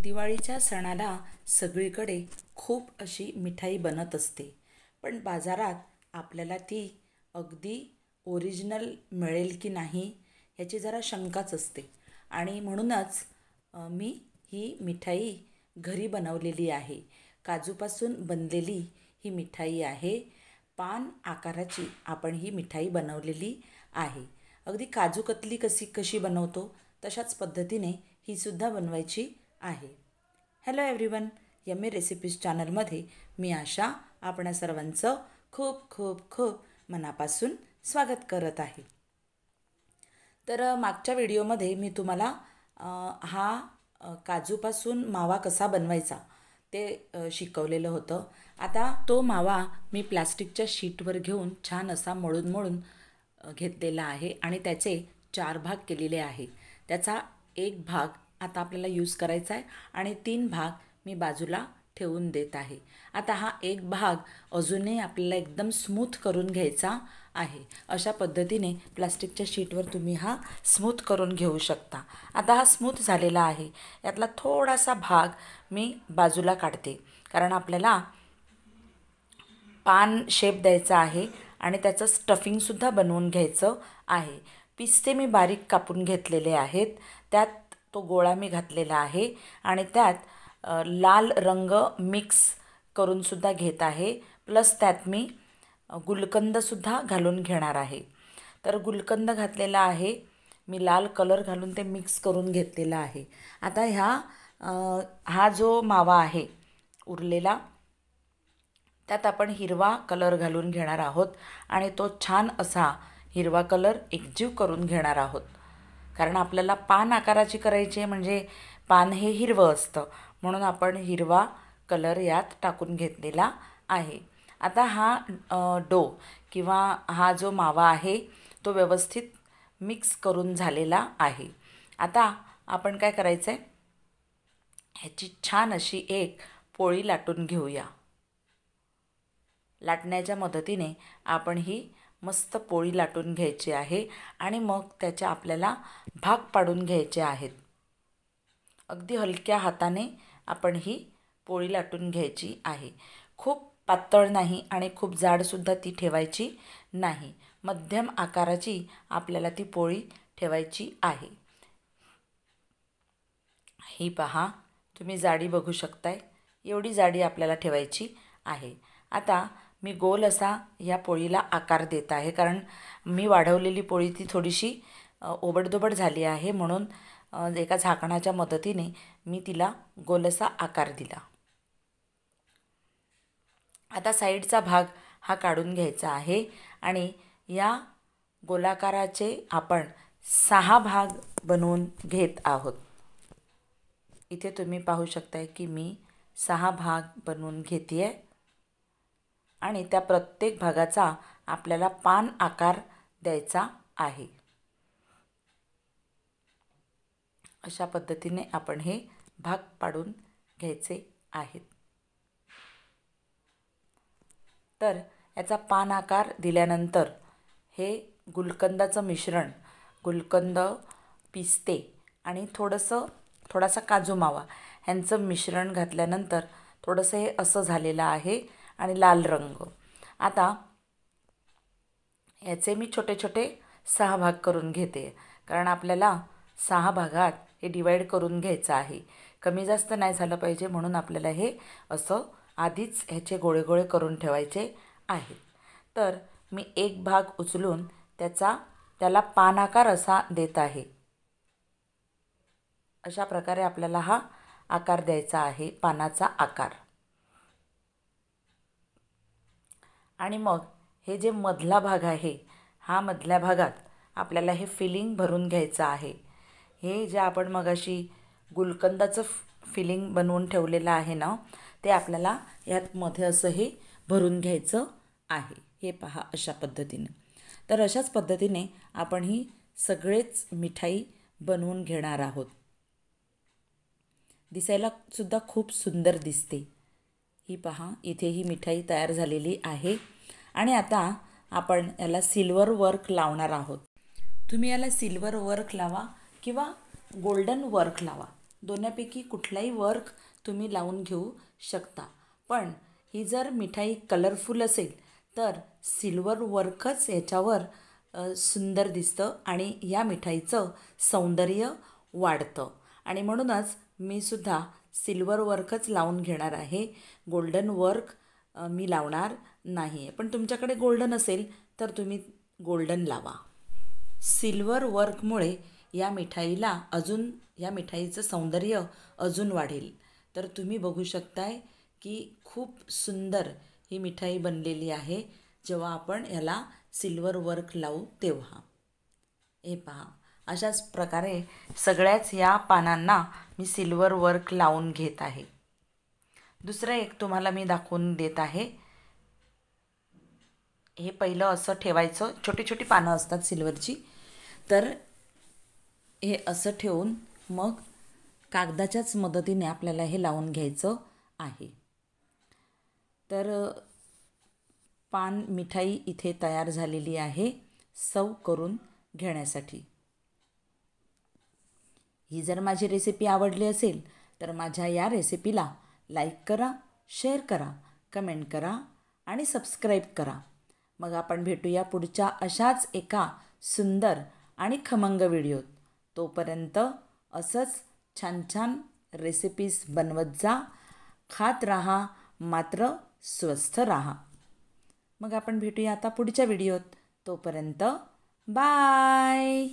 दिवाळीच्या सणाला सगळीकडे खूप अशी मिठाई बनत असते, पण बाजारात आपल्याला ती अगदी ओरिजिनल मिळेल की नाही याची जरा शंकाच असते. आणि म्हणूनच मी ही मिठाई घरी बनवलेली आहे. काजूपासून बनलेली ही मिठाई आहे. पान आकाराची आपण ही मिठाई बनवलेली आहे. अगदी काजू कतली कशी बनवतो तशाच पद्धतीने ही सुद्धा बनवायची आहे. हॅलो एव्हरीवन, यम्मी रेसिपीज चॅनलमध्ये मी आशा आपणा सर्वांचं खूप खूप खूप मनापासून स्वागत करत आहे. तर मागच्या व्हिडिओमध्ये मी तुम्हाला काजूपासून मावा कसा बनवायचा ते शिकवलेलं होतं. आता तो मावा मी प्लास्टिकच्या शीटवर घेऊन छान असा मळून घेतलेला आहे आणि त्याचे 4 भाग केलेले आहे. त्याचा एक भाग आता आपल्याला यूज करायचा आहे आणि 3 भाग मी बाजूला ठेवून देत आहे. आता हा एक भाग अजूनही आपल्याला एकदम स्मूथ करून घ्यायचा आहे. अशा पद्धतीने प्लास्टिकच्या शीटवर तुम्ही हा स्मूथ करून घेऊ शकता. आता हा स्मूथ झालेला आहे. यातला थोडासा भाग मी बाजूला काढते, कारण आपल्याला पान शेप द्यायचा आहे आणि त्याचं स्टफिंगसुद्धा बनवून घ्यायचं आहे. पिस्ते मी बारीक कापून घेतलेले आहेत. त्यात तो गोळा मी घातलेला आहे आणि त्यात लाल रंग मिक्स करूनसुद्धा घेत आहे. प्लस त्यात मी गुलकंदसुद्धा घालून घेणार आहे. तर गुलकंद घातलेला आहे मी, लाल कलर घालून ते मिक्स करून घेतलेला आहे. आता हा जो मावा आहे उरलेला, त्यात आपण हिरवा कलर घालून घेणार आहोत आणि तो छान असा हिरवा कलर एकजीव करून घेणार आहोत. कारण आपल्याला पान आकाराची करायची आहे, म्हणजे पान हे हिरवं असतं, म्हणून आपण हिरवा कलर यात टाकून घेतलेला आहे. आता हा डो किंवा हा जो मावा आहे तो व्यवस्थित मिक्स करून झालेला आहे. आता आपण काय करायचं आहे, ह्याची छान अशी एक पोळी लाटून घेऊया. लाटण्याच्या मदतीने आपण ही मस्त पोळी लाटून घ्यायची आहे आणि मग त्याच्या आपल्याला भाग पाडून घ्यायचे आहेत. अगदी हलक्या हाताने आपण ही पोळी लाटून घ्यायची आहे. खूप पातळ नाही आणि खूप जाडसुद्धा ती ठेवायची नाही. मध्यम आकाराची आपल्याला ती पोळी ठेवायची आहे. ही पहा, तुम्ही जाडी बघू शकताय, एवढी जाडी आपल्याला ठेवायची आहे. आता मी गोल असा या पोळीला आकार देत आहे, कारण मी वाढवलेली पोळी ती थोडीशी ओबडधोबड झाली आहे, म्हणून एका झाकणाच्या मदतीने मी तिला गोल असा आकार दिला. आता साईडचा भाग हा काढून घ्यायचा आहे आणि या गोलाकाराचे आपण 6 भाग बनवून घेत आहोत. इथे तुम्ही पाहू शकताय की मी 6 भाग बनवून घेते आहे आणि त्या प्रत्येक भागाचा आपल्याला पान आकार द्यायचा आहे. अशा पद्धतीने आपण हे भाग पाडून घ्यायचे आहेत. तर याचा पान आकार दिल्यानंतर हे गुलकंदाचं मिश्रण, गुलकंद, पिस्ते आणि थोडासा काजू मावा ह्यांचं मिश्रण घातल्यानंतर थोडंसं हे असं झालेलं आहे आणि लाल रंग. आता याचे मी छोटे छोटे 6 भाग करून घेते, कारण आपल्याला 6 भागात हे डिवाईड करून घ्यायचं आहे. कमी जास्त नाही झालं पाहिजे, म्हणून आपल्याला हे असं आधीच ह्याचे गोळे गोळे करून ठेवायचे आहेत. तर मी एक भाग उचलून त्याला पानाकार असा देत आहे. अशा प्रकारे आपल्याला हा आकार द्यायचा आहे, पानाचा आकार. आणि मग हे जे मधला भाग आहे, हा मधल्या भागात आपल्याला हे फिलिंग भरून घ्यायचं आहे. हे जे आपण मगाशी गुलकंदाचं फिलिंग बनवून ठेवलेलं आहे ना, ते आपल्याला यात मध्ये असं हे भरून घ्यायचं आहे. हे पहा, अशा पद्धतीने. तर अशाच पद्धतीने आपण ही सगळेच मिठाई बनवून घेणार आहोत. दिसायला सुद्धा खूप सुंदर दिसते. ही पहा, इथे ही मिठाई तयार झालेली आहे आणि आता आपण याला सिल्वर वर्क लावणार आहोत. तुम्ही याला सिल्वर वर्क लावा किंवा गोल्डन वर्क लावा, दोन्हीपैकी कुठलाही वर्क तुम्ही लावून घेऊ शकता. पण ही जर मिठाई कलरफुल असेल तर सिल्वर वर्कच याच्यावर सुंदर दिसतं आणि या मिठाईचं सौंदर्य वाढतं. आणि म्हणूनच मी सुद्धा सिल्वर वर्कच लावून घेणार आहे. गोल्डन वर्क मी लावणार नाही आहे. पण तुमच्याकडे गोल्डन असेल तर तुम्ही गोल्डन लावा. सिल्वर वर्कमुळे या मिठाईचं सौंदर्य अजून वाढेल. तर तुम्ही बघू शकताय की खूप सुंदर ही मिठाई बनलेली आहे जेव्हा आपण ह्याला सिल्वर वर्क लावू तेव्हा. हे पहा, अशाच प्रकारे सगळ्याच या पानांना मी सिल्वर वर्क लावून घेत आहे. दुसरं एक तुम्हाला मी दाखवून देत आहे. हे पहिलं असं ठेवायचं, छोटी छोटी पानं असतात सिल्वरची. तर हे असं ठेवून मग कागदाच्याच मदतीने आपल्याला हे लावून घ्यायचं आहे. तर पान मिठाई इथे तयार झालेली आहे सर्व करून घेण्यासाठी. ही जर माझी रेसिपी आवडली असेल तर माझ्या या रेसिपीला लाईक करा, शेअर करा, कमेंट करा आणि सबस्क्राईब करा. मग आपण भेटूया पुढच्या अशाच एका सुंदर आणि खमंग व्हिडिओत. तोपर्यंत असंच छान छान रेसिपीज बनवत जा, खात राहा, मात्र स्वस्थ राहा. मग आपण भेटूया आता पुढच्या व्हिडिओत. तोपर्यंत बाय.